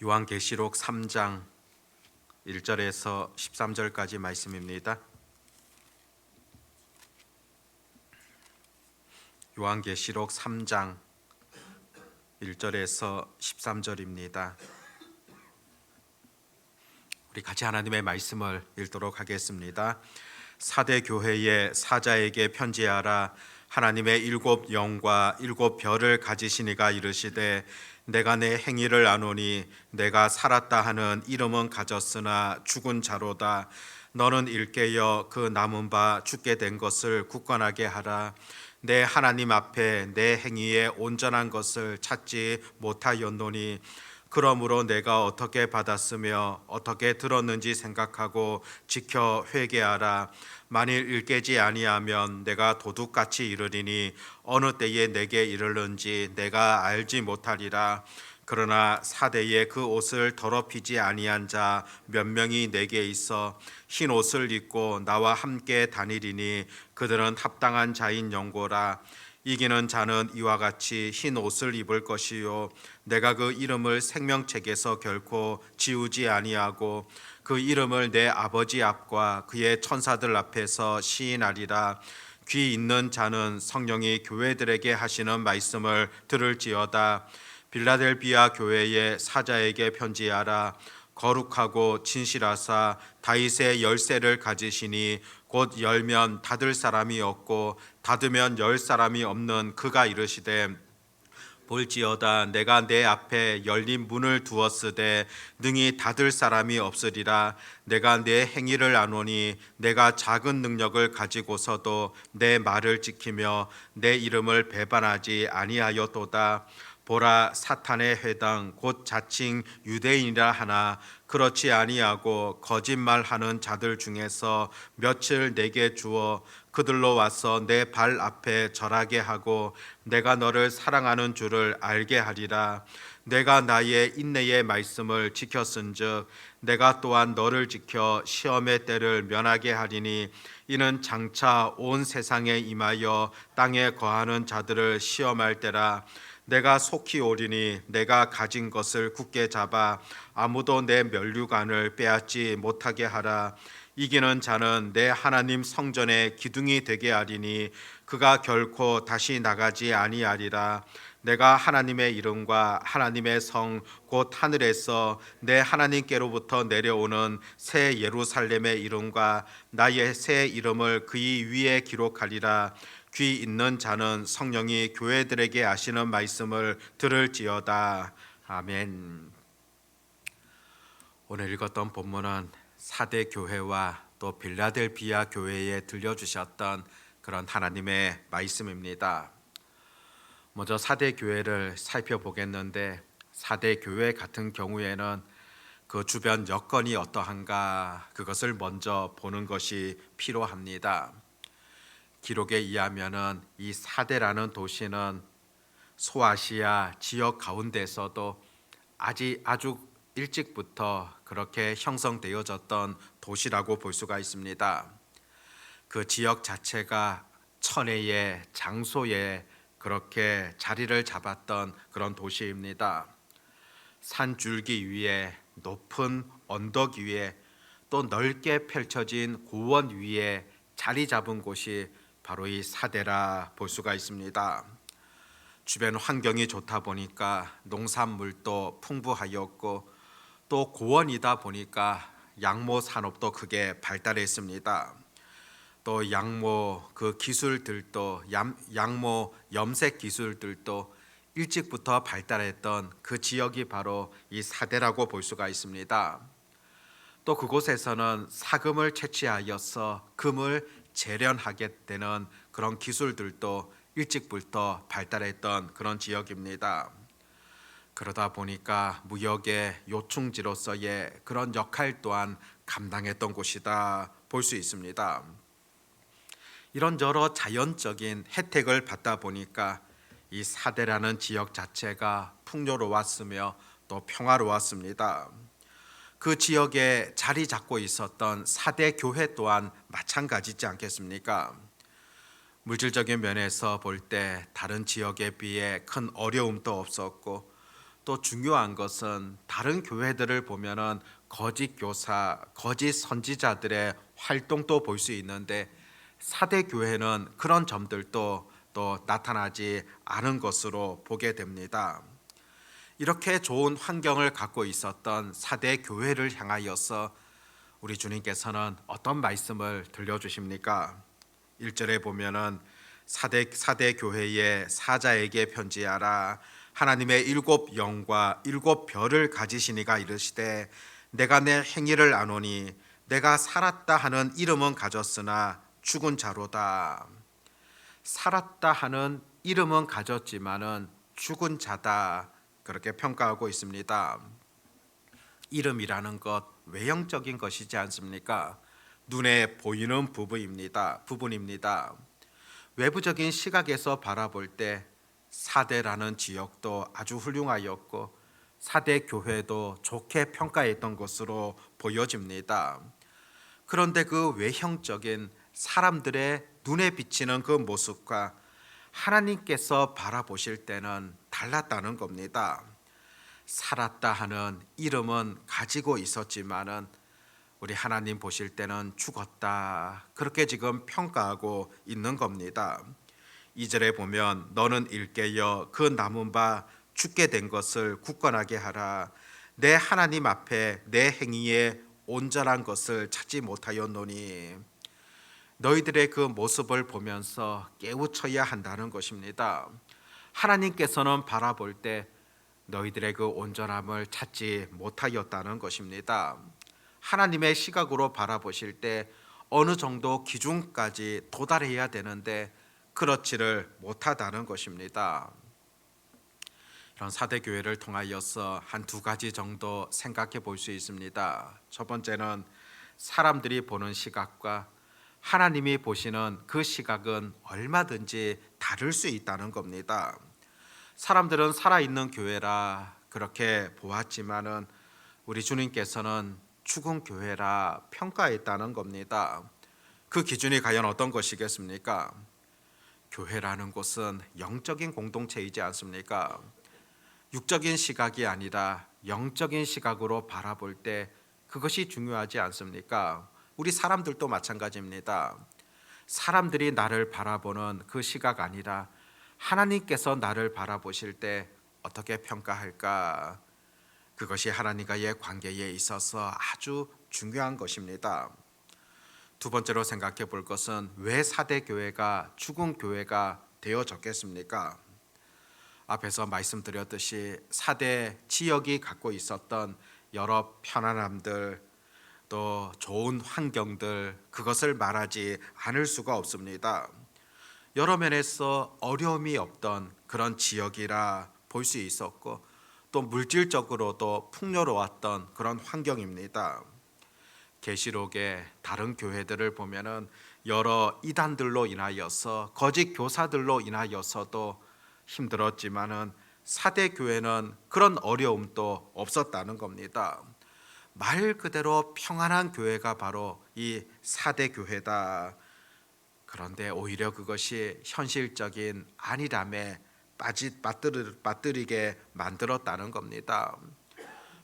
요한계시록 3장 1절에서 13절까지 말씀입니다. 요한계시록 3장 1절에서 13절입니다. 우리 같이 하나님의 말씀을 읽도록 하겠습니다. 사대 교회의 사자에게 편지하라. 하나님의 일곱 영과 일곱 별을 가지신 이가 이르시되 내가 내 행위를 아노니 내가 살았다 하는 이름은 가졌으나 죽은 자로다. 너는 일깨어 그 남은 바 죽게 된 것을 굳건하게 하라. 내 하나님 앞에 내 행위에 온전한 것을 찾지 못하였노니 그러므로 내가 어떻게 받았으며 어떻게 들었는지 생각하고 지켜 회개하라. 만일 일깨지 아니하면 내가 도둑같이 이르리니 어느 때에 내게 이르는지 내가 알지 못하리라. 그러나 사대에 그 옷을 더럽히지 아니한 자 몇 명이 내게 있어 흰 옷을 입고 나와 함께 다니리니 그들은 합당한 자인 영고라. 이기는 자는 이와 같이 흰 옷을 입을 것이요 내가 그 이름을 생명책에서 결코 지우지 아니하고 그 이름을 내 아버지 앞과 그의 천사들 앞에서 시인하리라. 귀 있는 자는 성령이 교회들에게 하시는 말씀을 들을지어다. 빌라델비아 교회의 사자에게 편지하라. 거룩하고 진실하사 다윗의 열쇠를 가지시니 곧 열면 닫을 사람이 없고 닫으면 열 사람이 없는 그가 이르시되 볼지어다 내가 내 앞에 열린 문을 두었으되 능히 닫을 사람이 없으리라. 내가 내 행위를 아노니 내가 작은 능력을 가지고서도 내 말을 지키며 내 이름을 배반하지 아니하였도다. 보라, 사탄의 회당 곧 자칭 유대인이라 하나 그렇지 아니하고 거짓말하는 자들 중에서 며칠 내게 주어 그들로 와서 내 발 앞에 절하게 하고 내가 너를 사랑하는 줄을 알게 하리라. 내가 나의 인내의 말씀을 지켰은즉 내가 또한 너를 지켜 시험의 때를 면하게 하리니 이는 장차 온 세상에 임하여 땅에 거하는 자들을 시험할 때라. 내가 속히 오리니 내가 가진 것을 굳게 잡아 아무도 내 면류관을 빼앗지 못하게 하라. 이기는 자는 내 하나님 성전의 기둥이 되게 하리니 그가 결코 다시 나가지 아니하리라. 내가 하나님의 이름과 하나님의 성 곧 하늘에서 내 하나님께로부터 내려오는 새 예루살렘의 이름과 나의 새 이름을 그의 위에 기록하리라. 귀 있는 자는 성령이 교회들에게 하시는 말씀을 들을지어다. 아멘. 오늘 읽었던 본문은 사대 교회와 또 빌라델비아 교회에 들려주셨던 그런 하나님의 말씀입니다. 먼저 사대 교회를 살펴보겠는데 사대 교회 같은 경우에는 그 주변 여건이 어떠한가 그것을 먼저 보는 것이 필요합니다. 기록에 의하면은 이 사대라는 도시는 소아시아 지역 가운데서도 아주 일찍부터 그렇게 형성되어졌던 도시라고 볼 수가 있습니다. 그 지역 자체가 천혜의 장소에 그렇게 자리를 잡았던 그런 도시입니다. 산줄기 위에 높은 언덕 위에 또 넓게 펼쳐진 고원 위에 자리 잡은 곳이 바로 이 사대라 볼 수가 있습니다. 주변 환경이 좋다 보니까 농산물도 풍부하였고 또 고원이다 보니까 양모 산업도 크게 발달했습니다. 또 양모 그 기술들도 양모 염색 기술들도 일찍부터 발달했던 그 지역이 바로 이 사대라고 볼 수가 있습니다. 또 그곳에서는 사금을 채취하여서 금을 재련하게 되는 그런 기술들도 일찍부터 발달했던 그런 지역입니다. 그러다 보니까 무역의 요충지로서의 그런 역할 또한 감당했던 곳이다 볼 수 있습니다. 이런 여러 자연적인 혜택을 받다 보니까 이 사대라는 지역 자체가 풍요로웠으며 또 평화로웠습니다. 그 지역에 자리 잡고 있었던 사대 교회 또한 마찬가지지 않겠습니까? 물질적인 면에서 볼 때 다른 지역에 비해 큰 어려움도 없었고 또 중요한 것은 다른 교회들을 보면은 거짓 교사, 거짓 선지자들의 활동도 볼 수 있는데 사대 교회는 그런 점들도 또 나타나지 않은 것으로 보게 됩니다. 이렇게 좋은 환경을 갖고 있었던 사대 교회를 향하여서 우리 주님께서는 어떤 말씀을 들려주십니까? 1절에 보면은 사대 교회의 사자에게 편지하라. 하나님의 일곱 영과 일곱 별을 가지시니가 이르시되 내가 내 행위를 아노니 내가 살았다 하는 이름은 가졌으나 죽은 자로다. 살았다 하는 이름은 가졌지만은 죽은 자다, 그렇게 평가하고 있습니다. 이름이라는 것 외형적인 것이지 않습니까? 눈에 보이는 부분입니다. 외부적인 시각에서 바라볼 때 사대라는 지역도 아주 훌륭하였고 사대 교회도 좋게 평가했던 것으로 보여집니다. 그런데 그 외형적인 사람들의 눈에 비치는 그 모습과 하나님께서 바라보실 때는 달랐다는 겁니다. 살았다 하는 이름은 가지고 있었지만은 우리 하나님 보실 때는 죽었다, 그렇게 지금 평가하고 있는 겁니다. 2절에 보면 너는 일깨어 그 남은 바 죽게 된 것을 굳건하게 하라. 내 하나님 앞에 내 행위에 온전한 것을 찾지 못하였노니. 너희들의 그 모습을 보면서 깨우쳐야 한다는 것입니다. 하나님께서는 바라볼 때 너희들의 그 온전함을 찾지 못하였다는 것입니다. 하나님의 시각으로 바라보실 때 어느 정도 기준까지 도달해야 되는데 그렇지를 못하다는 것입니다. 이런 사대 교회를 통하여서 한 두 가지 정도 생각해 볼 수 있습니다. 첫 번째는 사람들이 보는 시각과 하나님이 보시는 그 시각은 얼마든지 다를 수 있다는 겁니다. 사람들은 살아있는 교회라 그렇게 보았지만은 우리 주님께서는 죽은 교회라 평가했다는 겁니다. 그 기준이 과연 어떤 것이겠습니까? 교회라는 곳은 영적인 공동체이지 않습니까? 육적인 시각이 아니라 영적인 시각으로 바라볼 때 그것이 중요하지 않습니까? 우리 사람들도 마찬가지입니다. 사람들이 나를 바라보는 그 시각 아니라 하나님께서 나를 바라보실 때 어떻게 평가할까? 그것이 하나님과의 관계에 있어서 아주 중요한 것입니다. 두 번째로 생각해 볼 것은 왜 사대 교회가 죽은 교회가 되어졌겠습니까? 앞에서 말씀드렸듯이 사대 지역이 갖고 있었던 여러 편안함들, 또 좋은 환경들, 그것을 말하지 않을 수가 없습니다. 여러 면에서 어려움이 없던 그런 지역이라 볼 수 있었고 또 물질적으로도 풍요로웠던 그런 환경입니다. 계시록의 다른 교회들을 보면은 여러 이단들로 인하여서 거짓 교사들로 인하여서도 힘들었지만은 사대 교회는 그런 어려움도 없었다는 겁니다. 말 그대로 평안한 교회가 바로 이 사대 교회다. 그런데 오히려 그것이 현실적인 안일함에 빠뜨리게 만들었다는 겁니다.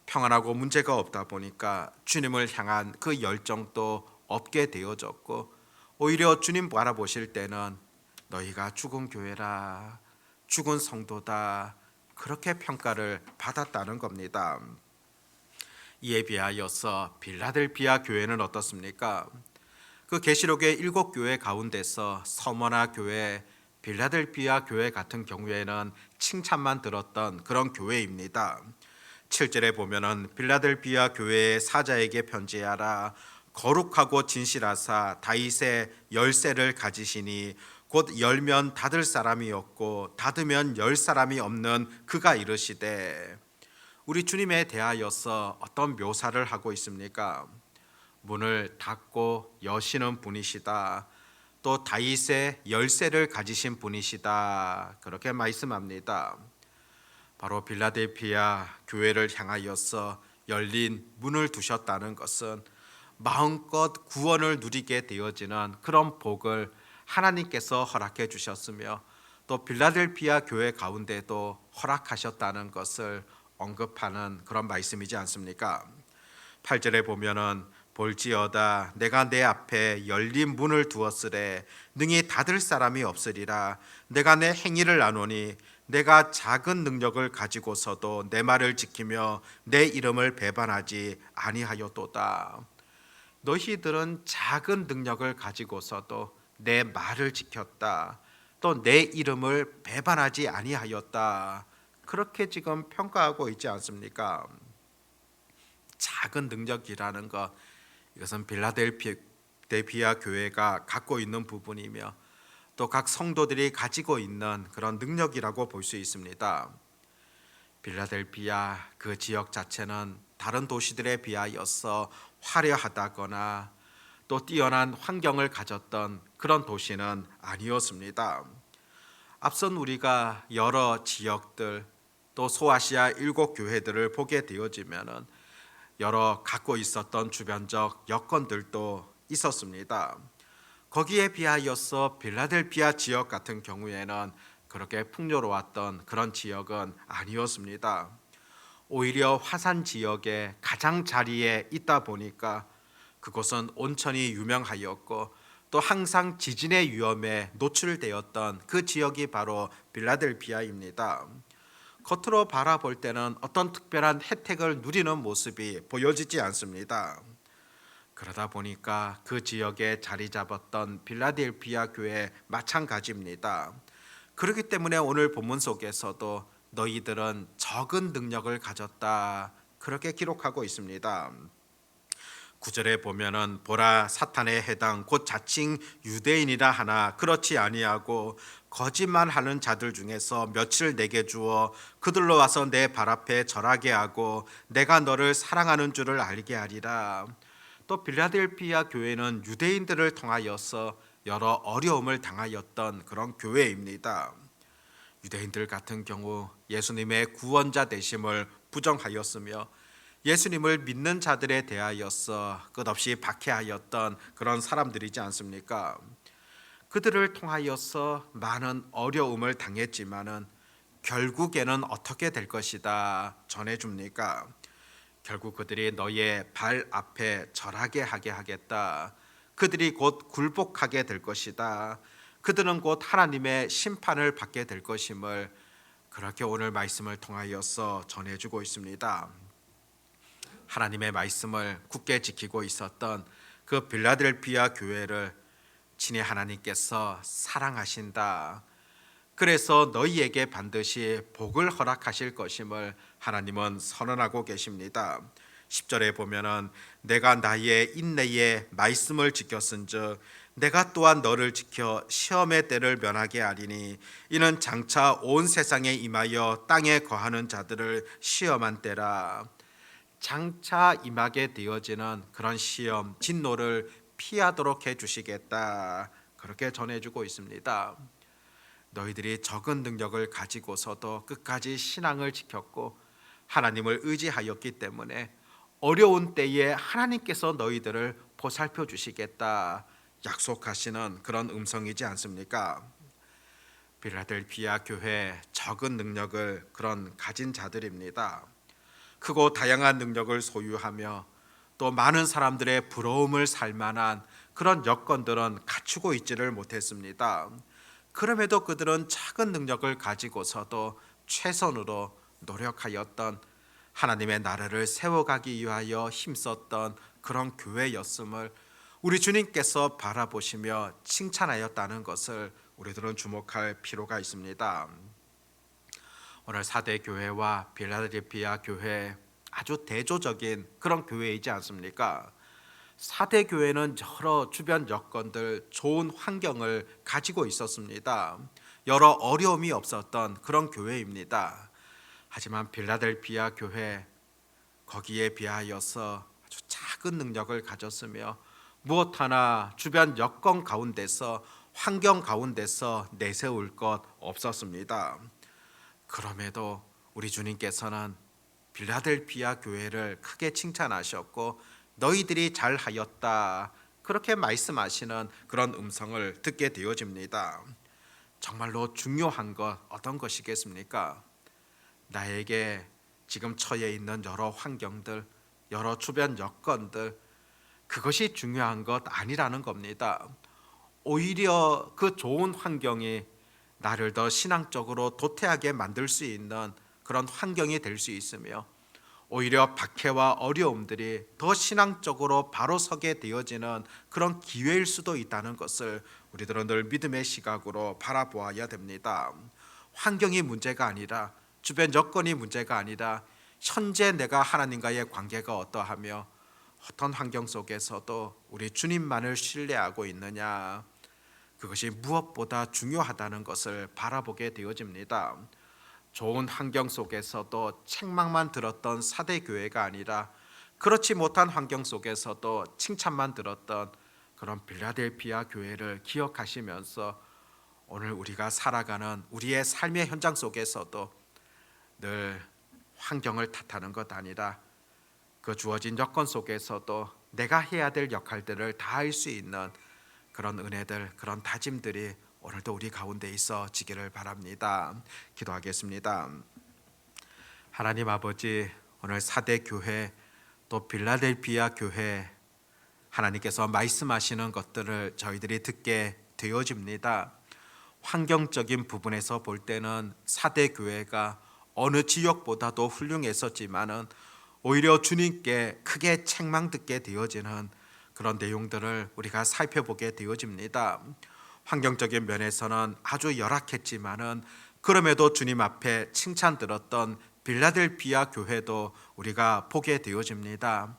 평안하고 문제가 없다 보니까 주님을 향한 그 열정도 없게 되어졌고 오히려 주님 바라보실 때는 너희가 죽은 교회라, 죽은 성도다, 그렇게 평가를 받았다는 겁니다. 이에 비하여서 빌라델비아 교회는 어떻습니까? 그 계시록의 7교회 가운데서 서머나 교회, 빌라델비아 교회 같은 경우에는 칭찬만 들었던 그런 교회입니다. 7절에 보면은 빌라델비아 교회의 사자에게 편지하라. 거룩하고 진실하사 다윗의 열쇠를 가지시니 곧 열면 닫을 사람이 없고 닫으면 열 사람이 없는 그가 이르시되. 우리 주님에 대하여서 어떤 묘사를 하고 있습니까? 문을 닫고 여시는 분이시다. 또 다윗의 열쇠를 가지신 분이시다. 그렇게 말씀합니다. 바로 빌라델피아 교회를 향하여서 열린 문을 두셨다는 것은 마음껏 구원을 누리게 되어지는 그런 복을 하나님께서 허락해 주셨으며 또 빌라델피아 교회 가운데도 허락하셨다는 것을 언급하는 그런 말씀이지 않습니까? 8절에 보면은 볼지어다 내가 내 앞에 열린 문을 두었으되 능히 닫을 사람이 없으리라. 내가 내 행위를 아노니 내가 작은 능력을 가지고서도 내 말을 지키며 내 이름을 배반하지 아니하였도다. 너희들은 작은 능력을 가지고서도 내 말을 지켰다. 또 내 이름을 배반하지 아니하였다. 그렇게 지금 평가하고 있지 않습니까? 작은 능력이라는 것, 이것은 빌라델피아 교회가 갖고 있는 부분이며 또 각 성도들이 가지고 있는 그런 능력이라고 볼 수 있습니다. 빌라델피아 그 지역 자체는 다른 도시들에 비하여서 화려하다거나 또 뛰어난 환경을 가졌던 그런 도시는 아니었습니다. 앞선 우리가 여러 지역들 또 소아시아 7교회들을 보게 되어지면은 여러 갖고 있었던 주변적 여건들도 있었습니다. 거기에 비하여서 빌라델피아 지역 같은 경우에는 그렇게 풍요로웠던 그런 지역은 아니었습니다. 오히려 화산 지역의 가장 자리에 있다 보니까 그곳은 온천이 유명하였고 또 항상 지진의 위험에 노출되었던 그 지역이 바로 빌라델피아입니다. 겉으로 바라볼 때는 어떤 특별한 혜택을 누리는 모습이 보여지지 않습니다. 그러다 보니까 그 지역에 자리 잡았던 빌라델피아 교회 마찬가지입니다. 그렇기 때문에 오늘 본문 속에서도 너희들은 적은 능력을 가졌다 그렇게 기록하고 있습니다. 9절에 보면은 보라 사탄의 해당 곧 자칭 유대인이라 하나 그렇지 아니하고 거짓말하는 자들 중에서 며칠 내게 주어 그들로 와서 내 발 앞에 절하게 하고 내가 너를 사랑하는 줄을 알게 하리라. 또 빌라델피아 교회는 유대인들을 통하여서 여러 어려움을 당하였던 그런 교회입니다. 유대인들 같은 경우 예수님의 구원자 되심을 부정하였으며 예수님을 믿는 자들에 대하여서 끝없이 박해하였던 그런 사람들이지 않습니까? 그들을 통하여서 많은 어려움을 당했지만은 결국에는 어떻게 될 것이다 전해줍니까? 결국 그들이 너의 발 앞에 절하게 하게 하겠다. 그들이 곧 굴복하게 될 것이다. 그들은 곧 하나님의 심판을 받게 될 것임을 그렇게 오늘 말씀을 통하여서 전해주고 있습니다. 하나님의 말씀을 굳게 지키고 있었던 그 빌라델피아 교회를 친히 하나님께서 사랑하신다. 그래서 너희에게 반드시 복을 허락하실 것임을 하나님은 선언하고 계십니다. 10절에 보면은 내가 나의 인내의 말씀을 지켰은즉 내가 또한 너를 지켜 시험의 때를 면하게 하리니 이는 장차 온 세상에 임하여 땅에 거하는 자들을 시험한 때라. 장차 임하게 되어지는 그런 시험, 진노를 피하도록 해주시겠다. 그렇게 전해주고 있습니다. 너희들이 적은 능력을 가지고서도 끝까지 신앙을 지켰고 하나님을 의지하였기 때문에 어려운 때에 하나님께서 너희들을 보살펴 주시겠다 약속하시는 그런 음성이지 않습니까? 빌라델피아 교회 적은 능력을 그런 가진 자들입니다. 크고 다양한 능력을 소유하며 또 많은 사람들의 부러움을 살 만한 그런 여건들은 갖추고 있지를 못했습니다. 그럼에도 그들은 작은 능력을 가지고서도 최선으로 노력하였던 하나님의 나라를 세워가기 위하여 힘썼던 그런 교회였음을 우리 주님께서 바라보시며 칭찬하였다는 것을 우리들은 주목할 필요가 있습니다. 오늘 사대 교회와 빌라델피아 교회 아주 대조적인 그런 교회이지 않습니까? 사대 교회는 여러 주변 여건들 좋은 환경을 가지고 있었습니다. 여러 어려움이 없었던 그런 교회입니다. 하지만 빌라델피아 교회 거기에 비하여서 아주 작은 능력을 가졌으며 무엇 하나 주변 여건 가운데서 환경 가운데서 내세울 것 없었습니다. 그럼에도 우리 주님께서는 빌라델피아 교회를 크게 칭찬하셨고 너희들이 잘하였다 그렇게 말씀하시는 그런 음성을 듣게 되어집니다. 정말로 중요한 것 어떤 것이겠습니까? 나에게 지금 처해 있는 여러 환경들, 여러 주변 여건들, 그것이 중요한 것 아니라는 겁니다. 오히려 그 좋은 환경이 나를 더 신앙적으로 도태하게 만들 수 있는 그런 환경이 될 수 있으며, 오히려 박해와 어려움들이 더 신앙적으로 바로 서게 되어지는 그런 기회일 수도 있다는 것을 우리들은 늘 믿음의 시각으로 바라보아야 됩니다. 환경이 문제가 아니라, 주변 여건이 문제가 아니라, 현재 내가 하나님과의 관계가 어떠하며 어떤 환경 속에서도 우리 주님만을 신뢰하고 있느냐, 그것이 무엇보다 중요하다는 것을 바라보게 되어집니다. 좋은 환경 속에서도 책망만 들었던 사대 교회가 아니라, 그렇지 못한 환경 속에서도 칭찬만 들었던 그런 빌라델피아 교회를 기억하시면서 오늘 우리가 살아가는 우리의 삶의 현장 속에서도 늘 환경을 탓하는 것 아니라, 그 주어진 여건 속에서도 내가 해야 될 역할들을 다할 수 있는 그런 은혜들, 그런 다짐들이 오늘도 우리 가운데 있어지기를 바랍니다. 기도하겠습니다. 하나님 아버지, 오늘 사대 교회 또 빌라델피아 교회, 하나님께서 말씀하시는 것들을 저희들이 듣게 되어집니다. 환경적인 부분에서 볼 때는 사대 교회가 어느 지역보다도 훌륭했었지만은 오히려 주님께 크게 책망듣게 되어지는 그런 내용들을 우리가 살펴보게 되어집니다. 환경적인 면에서는 아주 열악했지만은 그럼에도 주님 앞에 칭찬 들었던 빌라델피아 교회도 우리가 보게 되어집니다.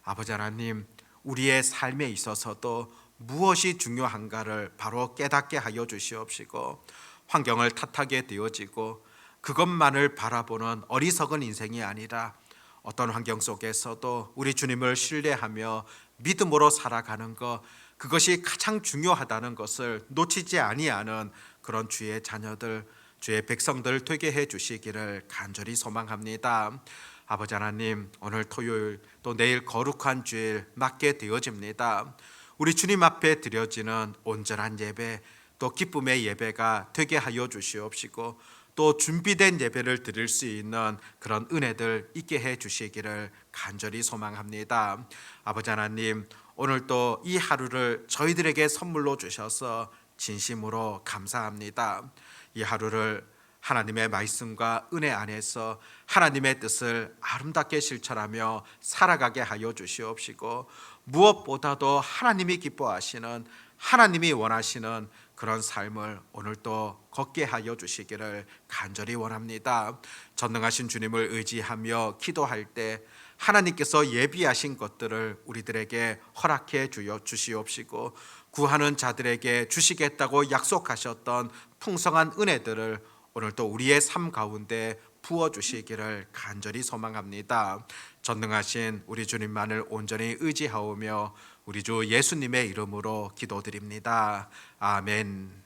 아버지 하나님, 우리의 삶에 있어서도 무엇이 중요한가를 바로 깨닫게 하여 주시옵시고, 환경을 탓하게 되어지고 그것만을 바라보는 어리석은 인생이 아니라, 어떤 환경 속에서도 우리 주님을 신뢰하며 믿음으로 살아가는 것, 그것이 가장 중요하다는 것을 놓치지 아니하는 그런 주의 자녀들, 주의 백성들 되게 해 주시기를 간절히 소망합니다. 아버지 하나님, 오늘 토요일 또 내일 거룩한 주일 맞게 되어집니다. 우리 주님 앞에 드려지는 온전한 예배, 또 기쁨의 예배가 되게 하여 주시옵시고, 또 준비된 예배를 드릴 수 있는 그런 은혜들 있게 해 주시기를 간절히 소망합니다. 아버지 하나님, 오늘 또 이 하루를 저희들에게 선물로 주셔서 진심으로 감사합니다. 이 하루를 하나님의 말씀과 은혜 안에서 하나님의 뜻을 아름답게 실천하며 살아가게 하여 주시옵시고, 무엇보다도 하나님이 기뻐하시는, 하나님이 원하시는 그런 삶을 오늘도 걷게 하여 주시기를 간절히 원합니다. 전능하신 주님을 의지하며 기도할 때 하나님께서 예비하신 것들을 우리들에게 허락해 주시옵시고, 구하는 자들에게 주시겠다고 약속하셨던 풍성한 은혜들을 오늘도 우리의 삶 가운데 부어주시기를 간절히 소망합니다. 전능하신 우리 주님만을 온전히 의지하오며 우리 주 예수님의 이름으로 기도드립니다. 아멘.